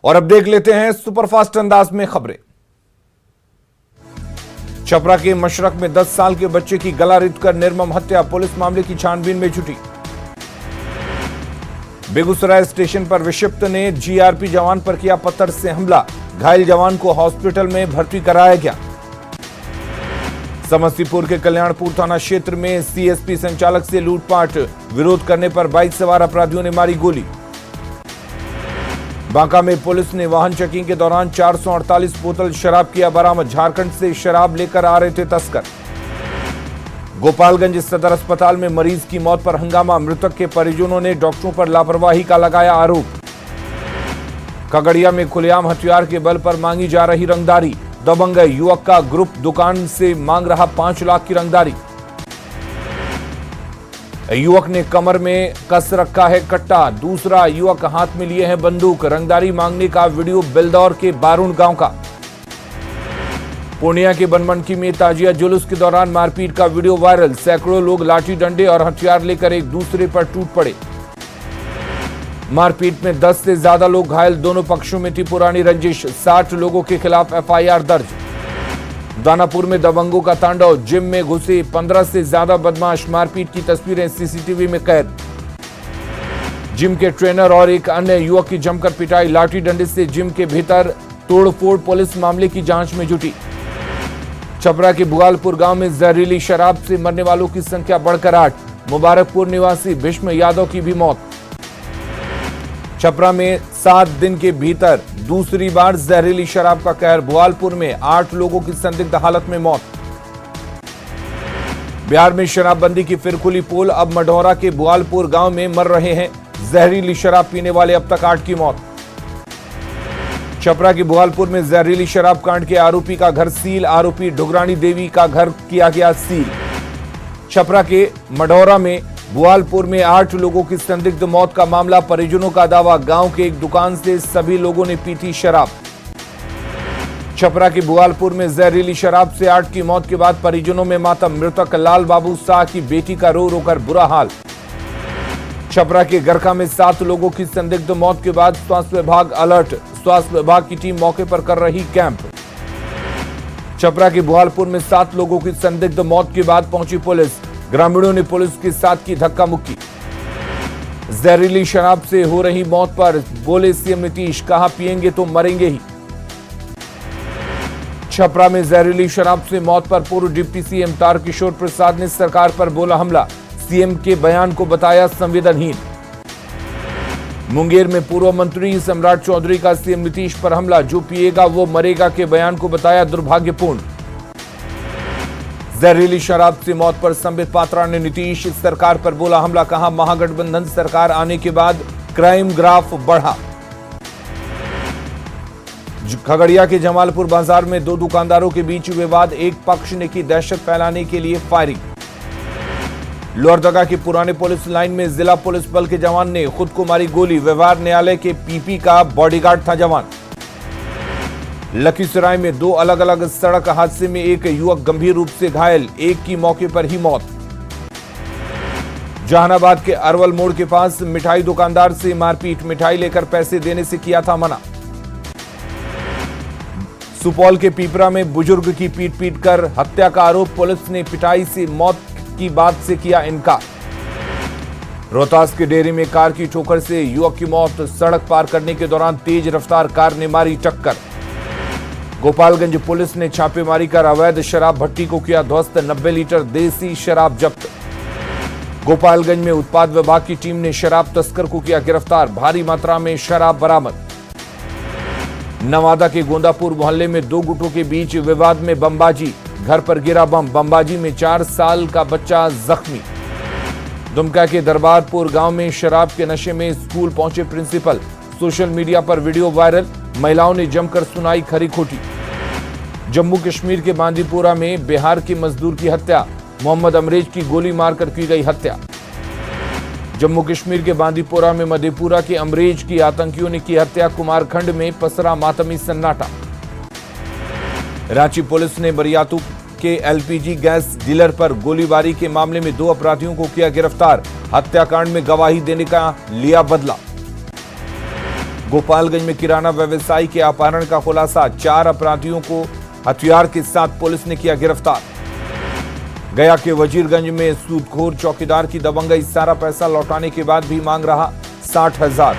और अब देख लेते हैं सुपरफास्ट अंदाज में खबरें। छपरा के मशरक में 10 साल के बच्चे की गला रेतकर निर्मम हत्या, पुलिस मामले की छानबीन में जुटी। बेगूसराय स्टेशन पर विक्षिप्त ने जीआरपी जवान पर किया पत्थर से हमला, घायल जवान को हॉस्पिटल में भर्ती कराया गया। समस्तीपुर के कल्याणपुर थाना क्षेत्र में सीएसपी संचालक से लूटपाट, विरोध करने पर बाइक सवार अपराधियों ने मारी गोली। बांका में पुलिस ने वाहन चेकिंग के दौरान 448 बोतल शराब किया बरामद, झारखंड से शराब लेकर आ रहे थे तस्कर। गोपालगंज सदर अस्पताल में मरीज की मौत पर हंगामा, मृतक के परिजनों ने डॉक्टरों पर लापरवाही का लगाया आरोप। खगड़िया में खुलेआम हथियार के बल पर मांगी जा रही रंगदारी, दबंग युवक का ग्रुप दुकान से मांग रहा 5 लाख की रंगदारी। युवक ने कमर में कस रखा है कट्टा, दूसरा युवक हाथ में लिए है बंदूक, रंगदारी मांगने का वीडियो बेलदौर के बारूण गांव का। पूर्णिया के बनमनकी में ताजिया जुलूस के दौरान मारपीट का वीडियो वायरल, सैकड़ों लोग लाठी डंडे और हथियार लेकर एक दूसरे पर टूट पड़े। मारपीट में 10 से ज्यादा लोग घायल, दोनों पक्षों में थी पुरानी रंजिश, 60 लोगों के खिलाफ एफआईआर दर्ज। दानापुर में दबंगों का तांडव, जिम में घुसे 15 से ज्यादा बदमाश, मारपीट की तस्वीरें सीसीटीवी में कैद। जिम के ट्रेनर और एक अन्य युवक की जमकर पिटाई, लाठी डंडे से जिम के भीतर तोड़फोड़, पुलिस मामले की जांच में जुटी। छपरा के बुगालपुर गांव में जहरीली शराब से मरने वालों की संख्या बढ़कर 8, मुबारकपुर निवासी भीष्म यादव की भी मौत। छपरा में 7 दिन के भीतर दूसरी बार जहरीली शराब का कहर, बुगालपुर में 8 लोगों की संदिग्ध हालत में मौत। बिहार में शराबबंदी की फिर खुली पोल, अब मढ़ौरा के बुगालपुर गांव में मर रहे हैं जहरीली शराब पीने वाले, अब तक 8 की मौत। छपरा के बुगालपुर में जहरीली शराब कांड के आरोपी का घर सील, आरोपी ढुगरानी देवी का घर किया गया सील। छपरा के मढ़ौरा में बुगालपुर में 8 लोगों की संदिग्ध मौत का मामला, परिजनों का दावा, गांव के एक दुकान से सभी लोगों ने पी थी शराब। छपरा के बुगालपुर में जहरीली शराब से 8 की मौत के बाद परिजनों में मातम, मृतक लाल बाबू शाह की बेटी का रो रो कर बुरा हाल। छपरा के गरखा में 7 लोगों की संदिग्ध मौत के बाद स्वास्थ्य विभाग अलर्ट, स्वास्थ्य विभाग की टीम मौके पर कर रही कैंप। छपरा के बुगालपुर में 7 लोगों की संदिग्ध मौत के बाद पहुंची पुलिस, ग्रामीणों ने पुलिस के साथ की धक्का मुक्की। जहरीली शराब से हो रही मौत पर बोले सीएम नीतीश, कहा पिएंगे तो मरेंगे ही। छपरा में जहरीली शराब से मौत पर पूर्व डिप्टी सीएम तारकिशोर प्रसाद ने सरकार पर बोला हमला, सीएम के बयान को बताया संवेदनहीन। मुंगेर में पूर्व मंत्री सम्राट चौधरी का सीएम नीतीश पर हमला, जो पिएगा वो मरेगा के बयान को बताया दुर्भाग्यपूर्ण। जहरीली शराब से मौत पर संबित पात्रा ने नीतीश सरकार पर बोला हमला, कहा महागठबंधन सरकार आने के बाद क्राइम ग्राफ बढ़ा। खगड़िया के जमालपुर बाजार में 2 दुकानदारों के बीच विवाद, एक पक्ष ने की दहशत फैलाने के लिए फायरिंग। लोहरदगा की पुराने पुलिस लाइन में जिला पुलिस बल के जवान ने खुद को मारी गोली, व्यवहार न्यायालय के पीपी का बॉडीगार्ड था जवान। लखीसराय में 2 अलग अलग सड़क हादसे में एक युवक गंभीर रूप से घायल, एक की मौके पर ही मौत। जहानाबाद के अरवल मोड़ के पास मिठाई दुकानदार से मारपीट, मिठाई लेकर पैसे देने से किया था मना। सुपौल के पीपरा में बुजुर्ग की पीट कर हत्या का आरोप, पुलिस ने पिटाई से मौत की बात से किया इनकार। रोहतास के डेरी में कार की ठोकर से युवक की मौत, सड़क पार करने के दौरान तेज रफ्तार कार ने मारी टक्कर। गोपालगंज पुलिस ने छापेमारी कर अवैध शराब भट्टी को किया ध्वस्त, 90 लीटर देसी शराब जब्त। गोपालगंज में उत्पाद विभाग की टीम ने शराब तस्कर को किया गिरफ्तार, भारी मात्रा में शराब बरामद। नवादा के गोंदापुर मोहल्ले में 2 गुटों के बीच विवाद में बमबाजी, घर पर गिरा बम, बमबाजी में 4 साल का बच्चा जख्मी। दुमका के दरबारपुर गांव में शराब के नशे में स्कूल पहुंचे प्रिंसिपल, सोशल मीडिया पर वीडियो वायरल, महिलाओं ने जमकर सुनाई खरी खोटी। जम्मू कश्मीर के बांदीपुरा में बिहार के मजदूर की हत्या, मोहम्मद अमरेज की गोली मारकर की गई हत्या। जम्मू कश्मीर के बांदीपुरा में मधेपुरा के अमरेज की आतंकियों ने की हत्या, कुमारखंड में पसरा मातमी सन्नाटा। रांची पुलिस ने बरियातू के एलपीजी गैस डीलर पर गोलीबारी के मामले में 2 अपराधियों को किया गिरफ्तार, हत्याकांड में गवाही देने का लिया बदला। गोपालगंज में किराना व्यवसायी के अपहरण का खुलासा, 4 अपराधियों को हथियार के साथ पुलिस ने किया गिरफ्तार। गया के वजीरगंज में सूदखोर चौकीदार की दबंगई, सारा पैसा लौटाने के बाद भी मांग रहा 60,000।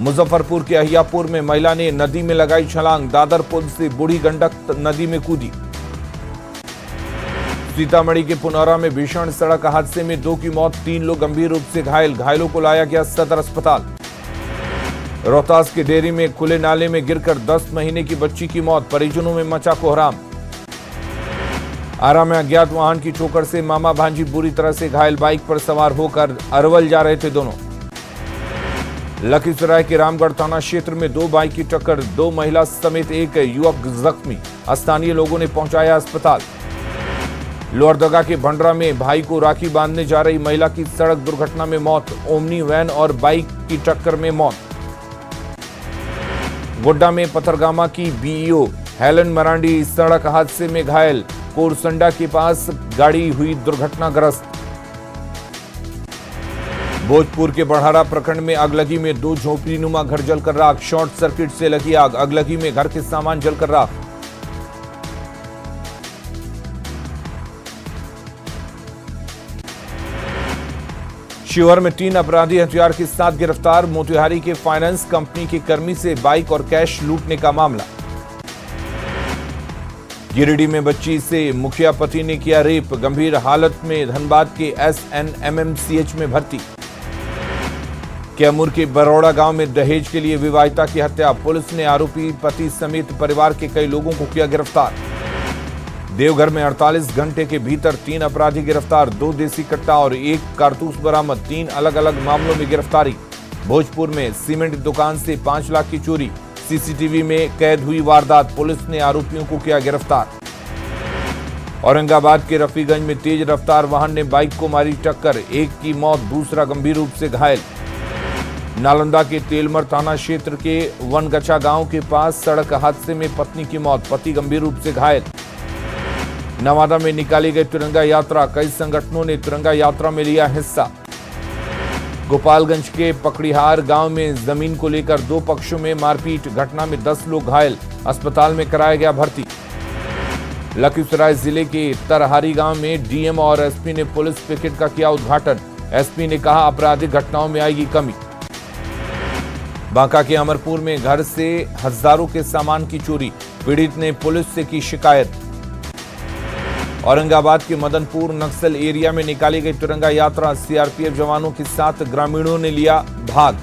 मुजफ्फरपुर के अहियापुर में महिला ने नदी में लगाई छलांग, दादर पुल से बूढ़ी गंडक नदी में कूदी। सीतामढ़ी के पुनौरा में भीषण सड़क हादसे में 2 की मौत, 3 लोग गंभीर रूप से घायल, घायलों को लाया गया सदर अस्पताल। रोहतास के डेयरी में खुले नाले में गिरकर 10 महीने की बच्ची की मौत, परिजनों में मचा कोहराम। आरा में अज्ञात वाहन की ठोकर से मामा भांजी बुरी तरह से घायल, बाइक पर सवार होकर अरवल जा रहे थे दोनों। लखीसराय के रामगढ़ थाना क्षेत्र में 2 बाइक की टक्कर, 2 महिला समेत 1 युवक जख्मी, स्थानीय लोगों ने पहुंचाया अस्पताल। लोहरदगा के भंडरा में भाई को राखी बांधने जा रही महिला की सड़क दुर्घटना में मौत, ओमनी वैन और बाइक की टक्कर में मौत। गोड्डा में पथरगामा की बीईओ हेलन मरांडी सड़क हादसे में घायल, कोरसंडा के पास गाड़ी हुई दुर्घटनाग्रस्त। भोजपुर के बढ़ारा प्रखंड में अगलगी में 2 झोपड़ीनुमा घर जलकर राख, शॉर्ट सर्किट से लगी आग, अगलगी में घर के सामान जलकर राख। शिवहर में 3 अपराधी हथियार के साथ गिरफ्तार, मोतिहारी के फाइनेंस कंपनी के कर्मी से बाइक और कैश लूटने का मामला। गिरिडीह में बच्ची से मुखिया पति ने किया रेप, गंभीर हालत में धनबाद के SNMMCH में भर्ती। कैमूर के बरौड़ा गांव में दहेज के लिए विवाहिता की हत्या, पुलिस ने आरोपी पति समेत परिवार के कई लोगों को किया गिरफ्तार। देवघर में 48 घंटे के भीतर 3 अपराधी गिरफ्तार, 2 देसी कट्टा और 1 कारतूस बरामद, 3 अलग अलग मामलों में गिरफ्तारी। भोजपुर में सीमेंट दुकान से 5 लाख की चोरी, सीसीटीवी में कैद हुई वारदात, पुलिस ने आरोपियों को किया गिरफ्तार। औरंगाबाद के रफीगंज में तेज रफ्तार वाहन ने बाइक को मारी टक्कर, 1 की मौत, दूसरा गंभीर रूप से घायल। नालंदा के तेलमर थाना क्षेत्र के वनगछा गांव के पास सड़क हादसे में पत्नी की मौत, पति गंभीर रूप से घायल। नवादा में निकाली गई तिरंगा यात्रा, कई संगठनों ने तिरंगा यात्रा में लिया हिस्सा। गोपालगंज के पकड़ीहार गांव में जमीन को लेकर 2 पक्षों में मारपीट, घटना में 10 लोग घायल, अस्पताल में कराया गया भर्ती। लखीसराय जिले के तरहारी गांव में डीएम और एसपी ने पुलिस पिकेट का किया उद्घाटन, एसपी ने कहा आपराधिक घटनाओं में आएगी कमी। बांका के अमरपुर में घर से हजारों के सामान की चोरी, पीड़ित ने पुलिस से की शिकायत। औरंगाबाद के मदनपुर नक्सल एरिया में निकाली गई तिरंगा यात्रा, सीआरपीएफ जवानों के साथ ग्रामीणों ने लिया भाग।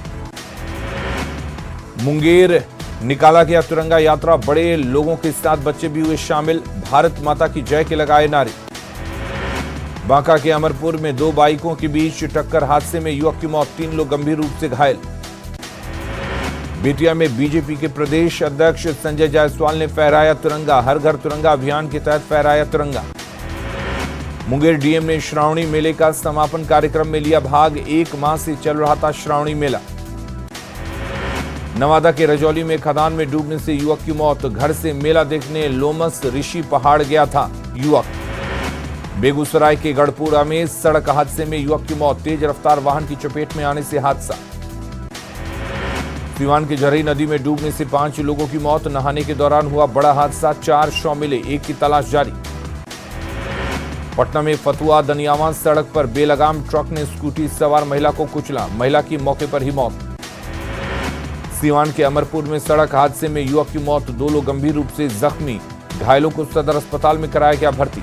मुंगेर निकाला गया तिरंगा यात्रा, बड़े लोगों के साथ बच्चे भी हुए शामिल, भारत माता की जय के लगाए नारे। बांका के अमरपुर में 2 बाइकों के बीच टक्कर, हादसे में युवक की मौत, 3 लोग गंभीर रूप से घायल। बेतिया में बीजेपी के प्रदेश अध्यक्ष संजय जायसवाल ने फहराया तिरंगा, हर घर तिरंगा अभियान के तहत फहराया तिरंगा। मुंगेर डीएम ने श्रावणी मेले का समापन कार्यक्रम में लिया भाग, 1 माह से चल रहा था श्रावणी मेला। नवादा के रजौली में खदान में डूबने से युवक की मौत, घर से मेला देखने लोमस ऋषि पहाड़ गया था युवक। बेगूसराय के गढ़पुरा में सड़क हादसे में युवक की मौत, तेज रफ्तार वाहन की चपेट में आने से हादसा। सीवान के झरई नदी में डूबने से 5 लोगों की मौत, नहाने के दौरान हुआ बड़ा हादसा, 4 शव मिले, 1 की तलाश जारी। पटना में फतुआ दनियावां सड़क पर बेलगाम ट्रक ने स्कूटी सवार महिला को कुचला, महिला की मौके पर ही मौत। सीवान के अमरपुर में सड़क हादसे में युवक की मौत, 2 लोग गंभीर रूप से जख्मी, घायलों को सदर अस्पताल में कराया गया भर्ती।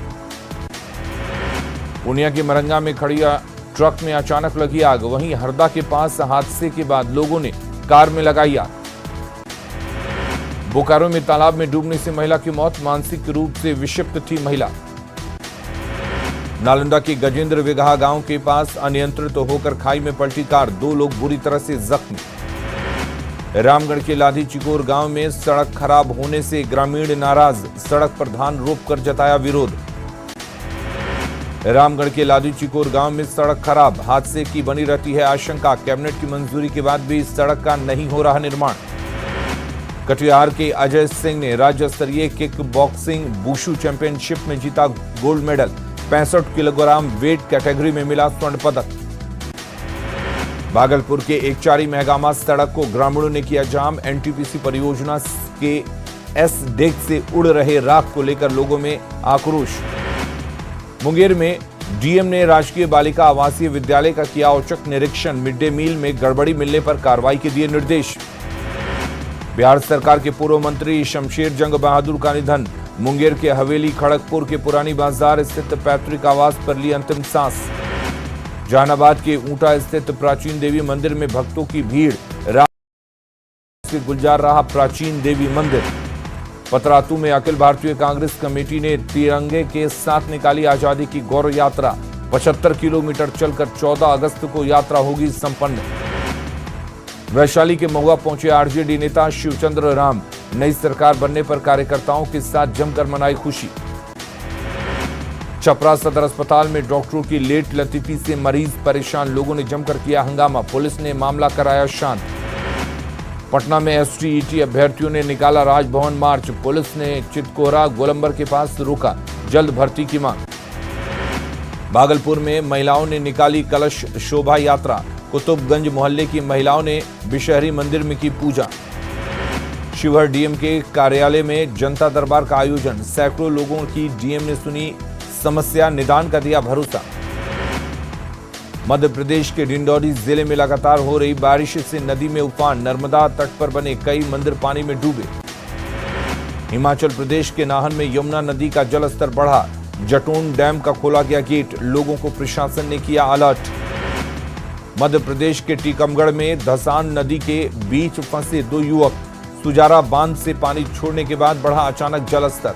पूर्णिया के मरंगा में खड़ी ट्रक में अचानक लगी आग, वहीं हरदा के पास हादसे के बाद लोगों ने कार में लगाई आग। बोकारो में तालाब में डूबने से महिला की मौत, मानसिक रूप से विक्षिप्त थी महिला। नालंदा के गजेंद्र विघा गांव के पास अनियंत्रित होकर खाई में पलटी कार, 2 लोग बुरी तरह से जख्मी। रामगढ़ के लाधी चिकोर गांव में सड़क खराब होने से ग्रामीण नाराज, सड़क पर धान रोककर जताया विरोध। रामगढ़ के लाधी चिकोर गांव में सड़क खराब, हादसे की बनी रहती है आशंका, कैबिनेट की मंजूरी के बाद भी इस सड़क का नहीं हो रहा निर्माण। कटिहार के अजय सिंह ने राज्य स्तरीय किक बॉक्सिंग वुशु चैंपियनशिप में जीता gold medal, 65 kilogram weight category में मिला स्वर्ण पदक। भागलपुर के एकचारी मेहगामा सड़क को ग्रामीणों ने किया जाम। एनटीपीसी परियोजना के एस डेक से उड़ रहे राख को लेकर लोगों में आक्रोश। मुंगेर में डीएम ने राजकीय बालिका आवासीय विद्यालय का किया औचक निरीक्षण। मिड डे मील में गड़बड़ी मिलने पर कार्रवाई के दिए निर्देश। बिहार सरकार के पूर्व मंत्री शमशेर जंग बहादुर का निधन। मुंगेर के हवेली खड़गपुर के पुरानी बाजार स्थित पैतृक आवास पर ली अंतिम सांस। जहानाबाद के ऊंटा स्थित प्राचीन देवी मंदिर में भक्तों की भीड़। रात से गुलजार रहा प्राचीन देवी मंदिर। पतरातू में अखिल भारतीय कांग्रेस कमेटी ने तिरंगे के साथ निकाली आजादी की गौरव यात्रा। 75 किलोमीटर चलकर 14 अगस्त को यात्रा होगी संपन्न। वैशाली के महुआ पहुंचे आरजेडी नेता शिवचंद्र राम। नई सरकार बनने पर कार्यकर्ताओं के साथ जमकर मनाई खुशी। छपरा सदर अस्पताल में डॉक्टरों की लेट लतीफी से मरीज परेशान। लोगों ने जमकर किया हंगामा। पुलिस ने मामला कराया शांत। पटना में एसटीईटी अभ्यर्थियों ने निकाला राजभवन मार्च। पुलिस ने चितकोरा गोलंबर के पास रोका। जल्द भर्ती की मांग। भागलपुर में महिलाओं ने निकाली कलश शोभा यात्रा। कुतुबगंज मोहल्ले की महिलाओं ने बिशहरी मंदिर में की पूजा। शिवहर डीएम के कार्यालय में जनता दरबार का आयोजन। सैकड़ों लोगों की डीएम ने सुनी समस्या, निदान का दिया भरोसा। मध्य प्रदेश के डिंडौरी जिले में लगातार हो रही बारिश से नदी में उफान। नर्मदा तट पर बने कई मंदिर पानी में डूबे। हिमाचल प्रदेश के नाहन में यमुना नदी का जलस्तर बढ़ा। जटोन डैम का खोला गया गेट। लोगों को प्रशासन ने किया अलर्ट। मध्य प्रदेश के टीकमगढ़ में धसान नदी के बीच फंसे 2 युवक। सुजारा बांध से पानी छोड़ने के बाद बढ़ा अचानक जलस्तर।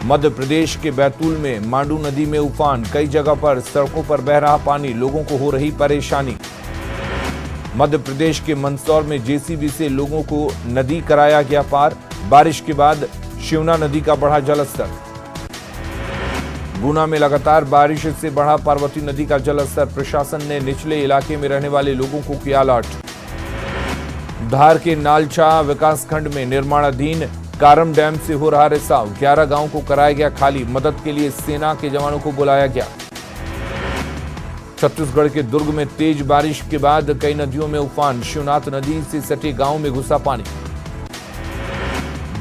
मध्य प्रदेश के बैतूल में मांडू नदी में उफान। कई जगह पर सड़कों पर बह रहा पानी। लोगों को हो रही परेशानी। मध्य प्रदेश के मंदसौर में जेसीबी से लोगों को नदी कराया गया पार। बारिश के बाद शिवना नदी का बढ़ा जलस्तर। गुना में लगातार बारिश से बढ़ा पार्वती नदी का जलस्तर। प्रशासन ने निचले इलाके में रहने वाले लोगों को किया अलर्ट। धार के नालछा विकासखंड में निर्माणाधीन कारम डैम से हो रहा रिसाव। 11 गांवों को कराया गया खाली। मदद के लिए सेना के जवानों को बुलाया गया। छत्तीसगढ़ के दुर्ग में तेज बारिश के बाद कई नदियों में उफान। शिवनाथ नदी से सटे गांव में घुसा पानी।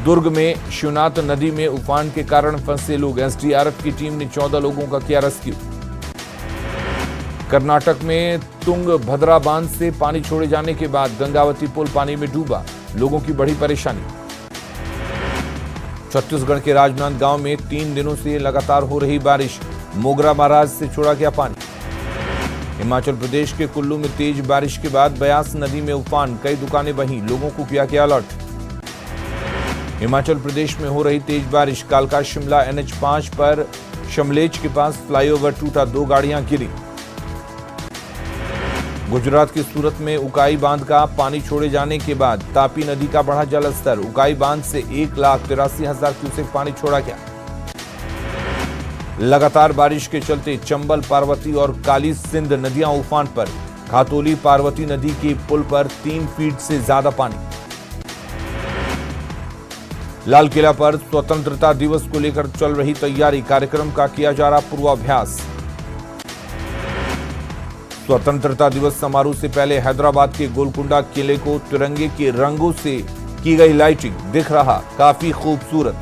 दुर्ग में शिवनाथ नदी में उफान के कारण फंसे लोग। एसडीआरएफ की टीम ने 14 लोगों का किया रेस्क्यू। कर्नाटक में तुंगभद्रा बांध से पानी छोड़े जाने के बाद गंगावती पुल पानी में डूबा। लोगों की बड़ी परेशानी। छत्तीसगढ़ के राजनांदगांव में 3 दिनों से लगातार हो रही बारिश। मोगरा महाराज से छोड़ा गया पानी। हिमाचल प्रदेश के कुल्लू में तेज बारिश के बाद ब्यास नदी में उफान। कई दुकानें बहीं। लोगों को किया गया अलर्ट। हिमाचल प्रदेश में हो रही तेज बारिश। कालका शिमला NH5 पर शमलेच के पास फ्लाईओवर टूटा। 2 गाड़ियां गिरी। गुजरात के सूरत में उकाई बांध का पानी छोड़े जाने के बाद तापी नदी का बढ़ा जलस्तर। उकाई बांध से 1,83,000 क्यूसेक पानी छोड़ा गया। लगातार बारिश के चलते चंबल, पार्वती और काली सिंध नदियां उफान पर। खातोली पार्वती नदी के पुल पर 3 फीट से ज्यादा पानी। लाल किला पर स्वतंत्रता दिवस को लेकर चल रही तैयारी। कार्यक्रम का किया जा रहा पूर्वाभ्यास। स्वतंत्रता दिवस समारोह से पहले हैदराबाद के गोलकुंडा किले को तिरंगे के रंगों से की गई लाइटिंग दिख रहा काफी खूबसूरत।